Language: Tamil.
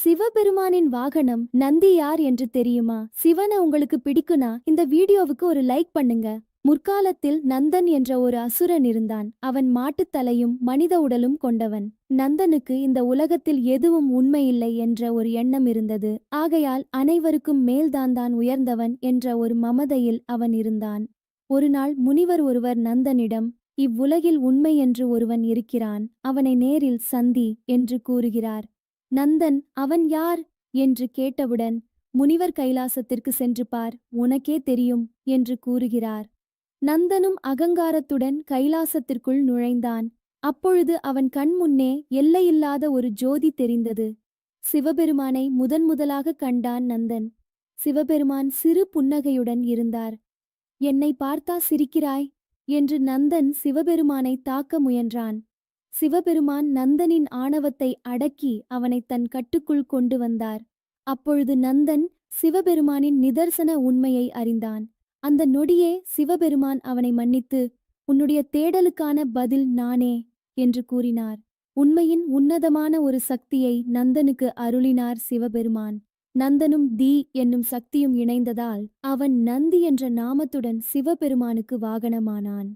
சிவபெருமானின் வாகனம் நந்தி யார் என்று தெரியுமா? சிவனை உங்களுக்கு பிடிக்குனா இந்த வீடியோவுக்கு ஒரு லைக் பண்ணுங்க. முற்காலத்தில் நந்தன் என்ற ஒரு அசுரன் இருந்தான். அவன் மாட்டுத்தலையும் மனித உடலும் கொண்டவன். நந்தனுக்கு இந்த உலகத்தில் எதுவும் உண்மையில்லை என்ற ஒரு எண்ணம் இருந்தது. ஆகையால் அனைவருக்கும் மேல்தான் உயர்ந்தவன் என்ற ஒரு மமதையில் அவன் இருந்தான். ஒரு நாள் முனிவர் ஒருவர் நந்தனிடம், இவ்வுலகில் உண்மை என்று ஒருவன் இருக்கிறான், அவனை நேரில் சந்தி என்று கூறுகிறார். நந்தன் அவன் யார் என்று கேட்டவுடன், முனிவர் கைலாசத்திற்கு சென்று பார், உனக்கே தெரியும் என்று கூறுகிறார். நந்தனும் அகங்காரத்துடன் கைலாசத்திற்குள் நுழைந்தான். அப்பொழுது அவன் கண் முன்னே எல்லையில்லாத ஒரு ஜோதி தெரிந்தது. சிவபெருமானை முதலாக கண்டான் நந்தன். சிவபெருமான் சிறு புன்னகையுடன் இருந்தார். என்னை பார்த்தா சிரிக்கிறாய் என்று நந்தன் சிவபெருமானை தாக்க முயன்றான். சிவபெருமான் நந்தனின் ஆணவத்தை அடக்கி அவனை தன் கட்டுக்குள் கொண்டு வந்தார். அப்பொழுது நந்தன் சிவபெருமானின் நிதர்சன உண்மையை அறிந்தான். அந்த நொடியே சிவபெருமான் அவனை மன்னித்து, உன்னுடைய தேடலுக்கான பதில் நானே என்று கூறினார். உண்மையின் உன்னதமான ஒரு சக்தியை நந்தனுக்கு அருளினார் சிவபெருமான். நந்தனும் தி என்னும் சக்தியும் இணைந்ததால் அவன் நந்தி என்ற நாமத்துடன் சிவபெருமானுக்கு வாகனமானான்.